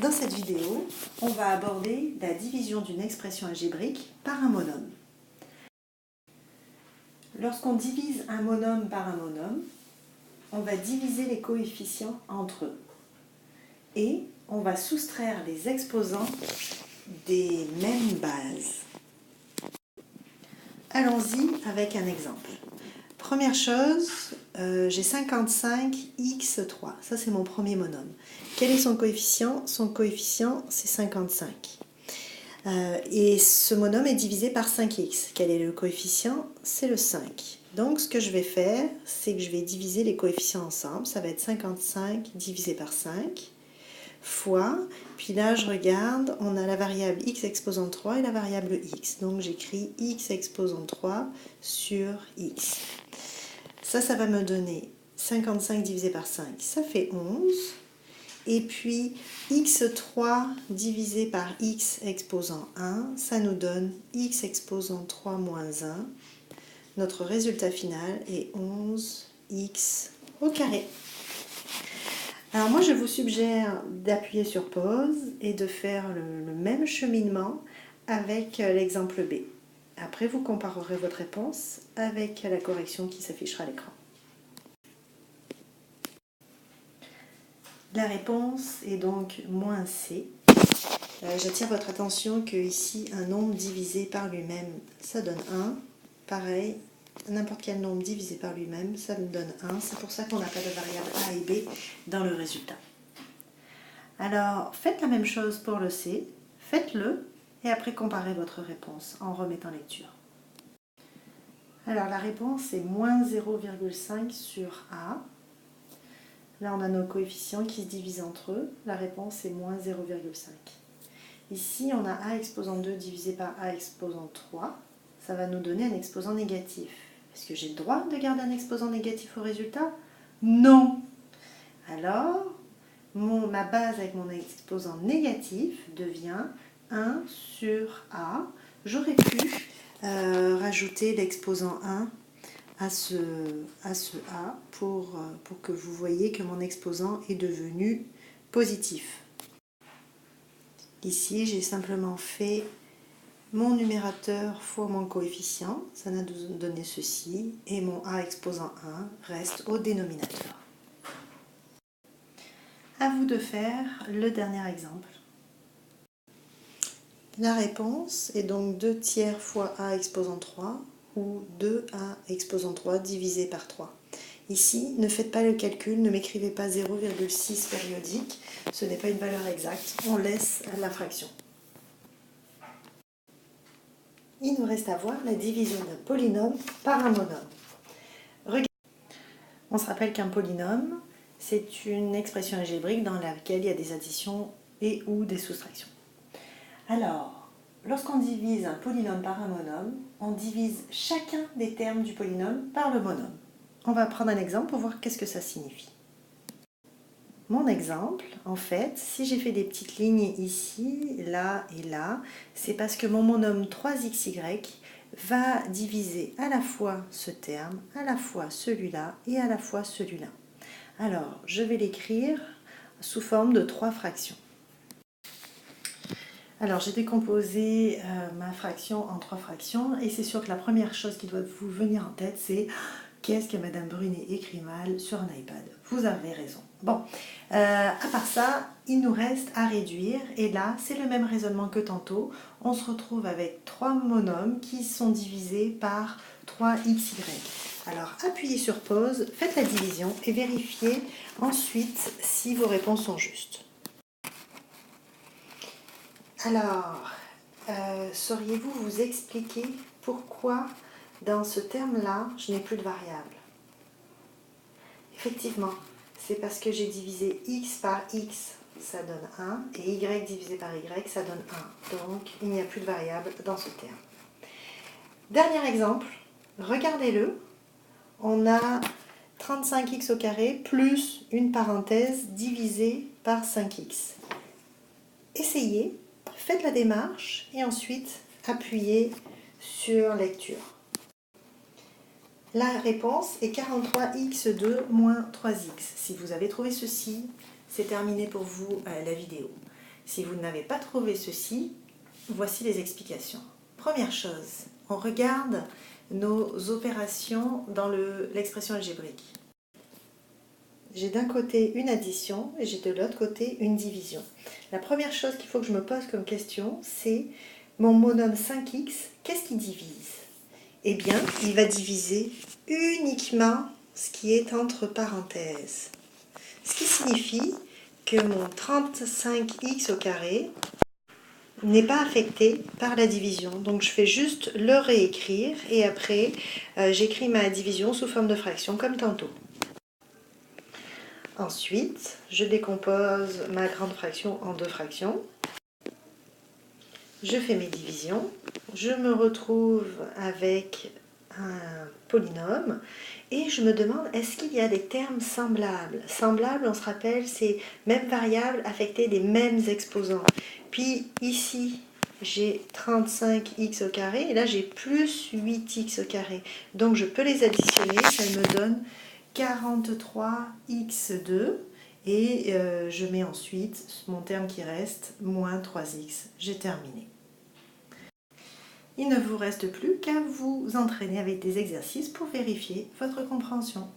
Dans cette vidéo, on va aborder la division d'une expression algébrique par un monome. Lorsqu'on divise un monome par un monome, on va diviser les coefficients entre eux et on va soustraire les exposants des mêmes bases. Allons-y avec un exemple. Première chose, j'ai 55x3, ça c'est mon premier monome. Quel est son coefficient? Son coefficient c'est 55. Et ce monome est divisé par 5x. Quel est le coefficient? C'est le 5. Donc ce que je vais faire, c'est que je vais diviser les coefficients ensemble. Ça va être 55 divisé par 5 fois, puis là je regarde, on a la variable x exposant 3 et la variable x. Donc j'écris x exposant 3 sur x. Ça va me donner 55 divisé par 5, ça fait 11. Et puis x3 divisé par x exposant 1, ça nous donne x exposant 3 moins 1. Notre résultat final est 11x au carré. Alors moi je vous suggère d'appuyer sur pause et de faire le même cheminement avec l'exemple B. Après vous comparerez votre réponse avec la correction qui s'affichera à l'écran. La réponse est donc moins C. J'attire votre attention que ici un nombre divisé par lui-même ça donne 1. Pareil, n'importe quel nombre divisé par lui-même, ça me donne 1. C'est pour ça qu'on n'a pas de variables A et B dans le résultat. Alors, faites la même chose pour le C, faites-le, et après comparez votre réponse en remettant lecture. Alors, la réponse est moins 0,5 sur A. Là, on a nos coefficients qui se divisent entre eux. La réponse est moins 0,5. Ici, on a A exposant 2 divisé par A exposant 3. Ça va nous donner un exposant négatif. Est-ce que j'ai le droit de garder un exposant négatif au résultat? Non. Alors, ma base avec mon exposant négatif devient 1 sur A. J'aurais pu rajouter l'exposant 1 à ce A pour que vous voyez que mon exposant est devenu positif. Ici, j'ai simplement fait mon numérateur fois mon coefficient, ça n'a donné ceci, et mon A exposant 1 reste au dénominateur. À vous de faire le dernier exemple. La réponse est donc 2 tiers fois A exposant 3 ou 2A exposant 3 divisé par 3. Ici, ne faites pas le calcul, ne m'écrivez pas 0,6 périodique, ce n'est pas une valeur exacte, on laisse la fraction. Il nous reste à voir la division d'un polynôme par un monome. On se rappelle qu'un polynôme, c'est une expression algébrique dans laquelle il y a des additions et ou des soustractions. Alors, lorsqu'on divise un polynôme par un monome, on divise chacun des termes du polynôme par le monome. On va prendre un exemple pour voir qu'est-ce que ça signifie. Mon exemple, en fait, si j'ai fait des petites lignes ici, là et là, c'est parce que mon monome 3xy va diviser à la fois ce terme, à la fois celui-là et à la fois celui-là. Alors, je vais l'écrire sous forme de 3 fractions. Alors, j'ai décomposé ma fraction en 3 fractions et c'est sûr que la première chose qui doit vous venir en tête, c'est qu'est-ce que Madame Brunet écrit mal sur un iPad? Vous avez raison. Bon, à part ça, il nous reste à réduire et là, c'est le même raisonnement que tantôt. On se retrouve avec 3 monômes qui sont divisés par 3xy. Alors, appuyez sur pause, faites la division et vérifiez ensuite si vos réponses sont justes. Alors, sauriez-vous vous expliquer pourquoi dans ce terme-là, je n'ai plus de variable? Effectivement, c'est parce que j'ai divisé x par x, ça donne 1, et y divisé par y, ça donne 1. Donc, il n'y a plus de variable dans ce terme. Dernier exemple, regardez-le. On a 35x au carré plus une parenthèse divisée par 5x. Essayez, faites la démarche et ensuite appuyez sur lecture. La réponse est 43x2 moins 3x. Si vous avez trouvé ceci, c'est terminé pour vous la vidéo. Si vous n'avez pas trouvé ceci, voici les explications. Première chose, on regarde nos opérations dans l'expression algébrique. J'ai d'un côté une addition et j'ai de l'autre côté une division. La première chose qu'il faut que je me pose comme question, c'est mon monome 5x, qu'est-ce qu'il divise? Eh bien, il va diviser uniquement ce qui est entre parenthèses. Ce qui signifie que mon 35x au carré n'est pas affecté par la division. Donc je fais juste le réécrire et après j'écris ma division sous forme de fraction comme tantôt. Ensuite, je décompose ma grande fraction en deux fractions. Je fais mes divisions. Je me retrouve avec un polynôme et je me demande est-ce qu'il y a des termes semblables. Semblables, on se rappelle, c'est même variable affectée des mêmes exposants. Puis ici, j'ai 35x au carré et là j'ai plus 8x au carré. Donc je peux les additionner, ça me donne 43x2 et je mets ensuite mon terme qui reste, moins 3x. J'ai terminé. Il ne vous reste plus qu'à vous entraîner avec des exercices pour vérifier votre compréhension.